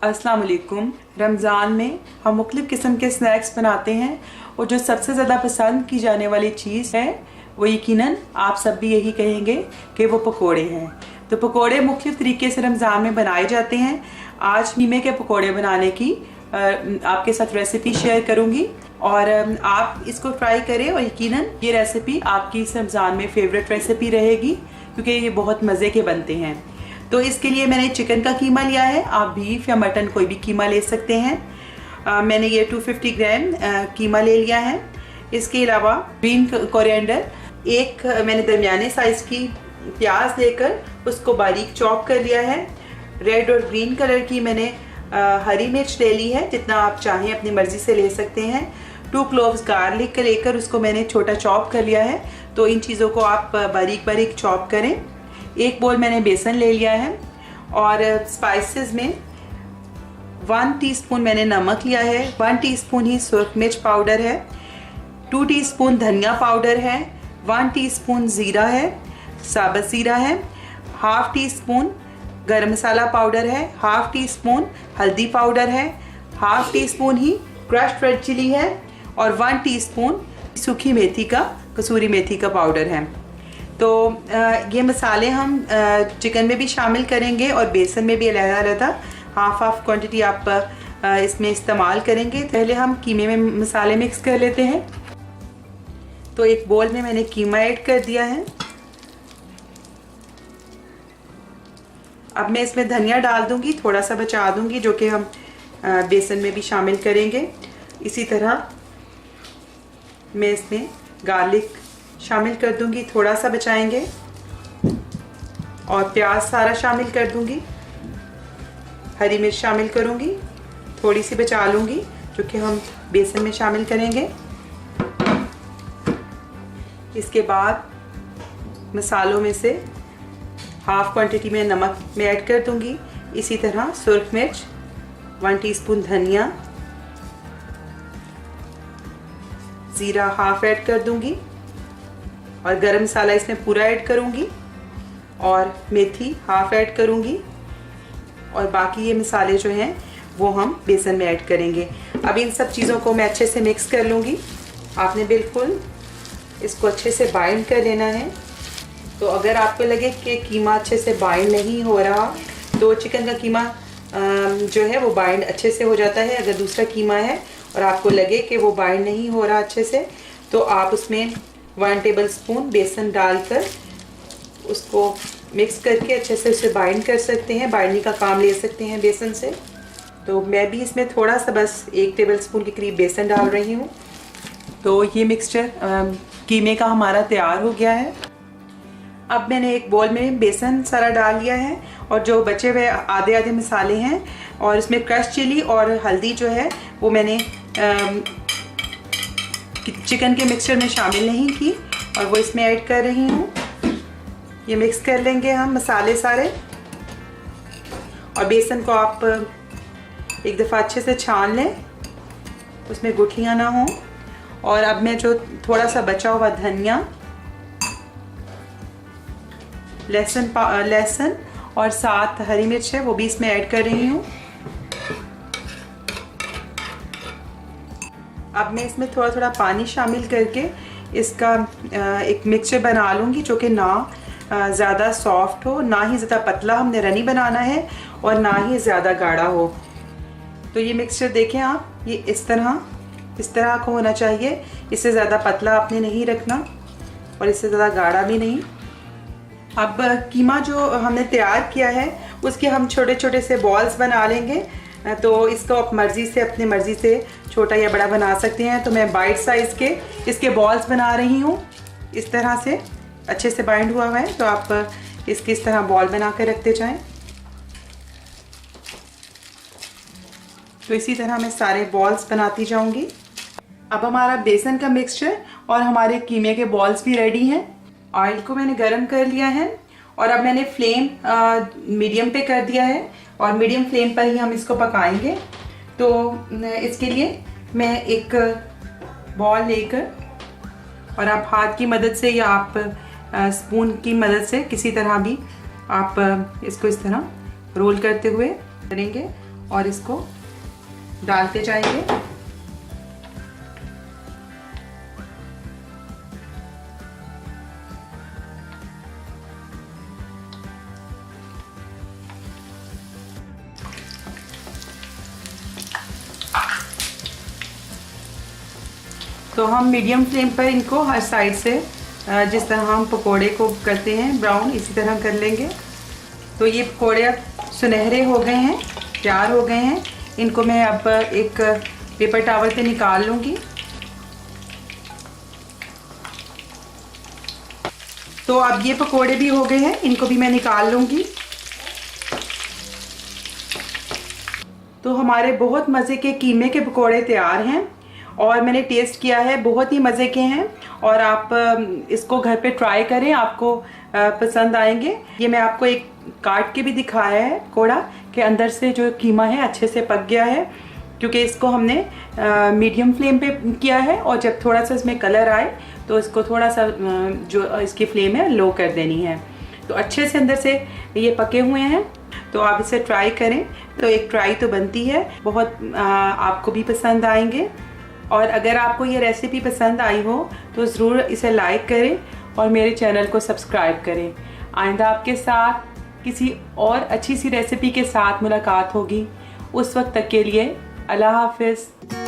अस्सलाम वालेकुम। रमज़ान में हम मुख्तलिफ़ किस्म के स्नैक्स बनाते हैं और जो सबसे ज़्यादा पसंद की जाने वाली चीज़ है वो यकीनन आप सब भी यही कहेंगे कि वो पकोड़े हैं। तो पकोड़े मुख्तलिफ़ तरीके से रमज़ान में बनाए जाते हैं। आज कीमे के पकोड़े बनाने की आपके साथ रेसिपी शेयर करूंगी और आप इसको ट्राई करें और यकीनन ये रेसिपी आपकी इस रमज़ान में फेवरेट रेसिपी रहेगी क्योंकि ये बहुत मज़े के बनते हैं। तो इसके लिए मैंने चिकन का कीमा लिया है, आप बीफ या मटन कोई भी कीमा ले सकते हैं। मैंने ये 250 ग्राम कीमा ले लिया है। इसके अलावा ग्रीन कोरिएंडर, एक मैंने दरमियाने साइज़ की प्याज लेकर उसको बारीक चॉप कर लिया है। रेड और ग्रीन कलर की मैंने हरी मिर्च ले ली है, जितना आप चाहें अपनी मर्ज़ी से ले सकते हैं। 2 क्लोव्स गार्लिक का लेकर उसको मैंने छोटा चॉप कर लिया है। तो इन चीज़ों को आप बारीक बारीक चॉप करें। एक बोल मैंने बेसन ले लिया है और स्पाइसेस में 1 टीस्पून मैंने नमक लिया है, 1 टीस्पून ही सुरख मिर्च पाउडर है, 2 टीस्पून धनिया पाउडर है, 1 टीस्पून ज़ीरा है, साबुत ज़ीरा है, हाफ़ टीस्पून गरम मसाला पाउडर है, हाफ़ टीस्पून हल्दी पाउडर है, हाफ़ टीस्पून ही क्रश्ड रेड चिली है और 1 टीस्पून सूखी मेथी का, कसूरी मेथी का पाउडर है। तो ये मसाले हम चिकन में भी शामिल करेंगे और बेसन में भी अलग-अलग हाफ क्वांटिटी आप इसमें इस्तेमाल करेंगे। पहले हम कीमे में मसाले मिक्स कर लेते हैं। तो एक बोल में मैंने कीमा ऐड कर दिया है। अब मैं इसमें धनिया डाल दूंगी, थोड़ा सा बचा दूंगी जो कि हम बेसन में भी शामिल करेंगे। इसी तरह मैं इसमें गार्लिक शामिल कर दूंगी, थोड़ा सा बचाएंगे, और प्याज सारा शामिल कर दूंगी। हरी मिर्च शामिल करूंगी, थोड़ी सी बचा लूंगी जो कि हम बेसन में शामिल करेंगे। इसके बाद मसालों में से हाफ क्वांटिटी में नमक में ऐड कर दूंगी। इसी तरह सुरख मिर्च, 1 टीस्पून धनिया, ज़ीरा हाफ ऐड कर दूंगी और गरम मसाला इसमें पूरा ऐड करूंगी और मेथी हाफ ऐड करूंगी और बाकी ये मसाले जो हैं वो हम बेसन में ऐड करेंगे। अब इन सब चीज़ों को मैं अच्छे से मिक्स कर लूँगी। आपने बिल्कुल इसको अच्छे से बाइंड कर लेना है। तो अगर आपको लगे कि कीमा अच्छे से बाइंड नहीं हो रहा तो चिकन का कीमा जो है वो बाइंड अच्छे से हो जाता है। अगर दूसरा कीमा है और आपको लगे कि वो बाइंड नहीं हो रहा अच्छे से तो आप उसमें 1 टेबलस्पून बेसन डालकर उसको मिक्स करके अच्छे से उसे बाइंड कर सकते हैं, बाइंडिंग का काम ले सकते हैं बेसन से। तो मैं भी इसमें थोड़ा सा बस 1 टेबलस्पून के करीब बेसन डाल रही हूँ। तो ये मिक्सचर कीमे का हमारा तैयार हो गया है। अब मैंने एक बोल में बेसन सारा डाल लिया है और जो बचे हुए आधे आधे मसाले हैं और इसमें क्रश चिली और हल्दी जो है वो मैंने चिकन के मिक्सचर में शामिल नहीं की और वो इसमें ऐड कर रही हूँ। ये मिक्स कर लेंगे हम मसाले सारे और बेसन को आप एक दफ़ा अच्छे से छान लें, उसमें गुठलियाँ ना हों। और अब मैं जो थोड़ा सा बचा हुआ धनिया, लहसुन और साथ हरी मिर्च है वो भी इसमें ऐड कर रही हूँ। अब मैं इसमें थोड़ा थोड़ा पानी शामिल करके इसका एक मिक्सचर बना लूँगी जो कि ना ज़्यादा सॉफ्ट हो, ना ही ज़्यादा पतला हमने रनी बनाना है और ना ही ज़्यादा गाढ़ा हो। तो ये मिक्सचर देखें आप, ये इस तरह का होना चाहिए। इससे ज़्यादा पतला आपने नहीं रखना और इससे ज़्यादा गाढ़ा भी नहीं। अब कीमा जो हमने तैयार किया है उसके हम छोटे छोटे से बॉल्स बना लेंगे। तो इसको आप अपनी मर्ज़ी से छोटा या बड़ा बना सकते हैं। तो मैं बाइट साइज़ के इसके बॉल्स बना रही हूँ। इस तरह से अच्छे से बाइंड हुआ है तो आप इसके इस तरह बॉल बना कर रखते जाएं। तो इसी तरह मैं सारे बॉल्स बनाती जाऊंगी। अब हमारा बेसन का मिक्सचर और हमारे कीमे के बॉल्स भी रेडी हैं। ऑयल को मैंने गरम कर लिया है और अब मैंने फ्लेम मीडियम पे कर दिया है और मीडियम फ्लेम पर ही हम इसको पकाएंगे। तो इसके लिए मैं एक बॉल लेकर और आप हाथ की मदद से या आप स्पून की मदद से किसी तरह भी आप इसको इस तरह रोल करते हुए करेंगे और इसको डालते जाएंगे। तो हम मीडियम फ्लेम पर इनको हर साइड से जिस तरह हम पकोड़े को करते हैं ब्राउन, इसी तरह कर लेंगे। तो ये पकोड़े अब सुनहरे हो गए हैं, तैयार हो गए हैं। इनको मैं अब एक पेपर टॉवल पे निकाल लूँगी। तो अब ये पकोड़े भी हो गए हैं, इनको भी मैं निकाल लूँगी। तो हमारे बहुत मज़े के कीमे के पकोड़े तैयार हैं और मैंने टेस्ट किया है, बहुत ही मज़े के हैं। और आप इसको घर पे ट्राई करें, आपको पसंद आएंगे। ये मैं आपको एक काट के भी दिखाया है पकोड़ा के अंदर से जो कीमा है अच्छे से पक गया है, क्योंकि इसको हमने मीडियम फ्लेम पे किया है। और जब थोड़ा सा इसमें कलर आए तो इसको थोड़ा सा जो इसकी फ्लेम है लो कर देनी है। तो अच्छे से अंदर से ये पके हुए हैं। तो आप इसे ट्राई करें, तो एक ट्राई तो बनती है, बहुत आपको भी पसंद आएंगे। और अगर आपको ये रेसिपी पसंद आई हो तो ज़रूर इसे लाइक करें और मेरे चैनल को सब्सक्राइब करें। आइंदा आपके साथ किसी और अच्छी सी रेसिपी के साथ मुलाकात होगी। उस वक्त तक के लिए अल्लाह हाफ़िज़।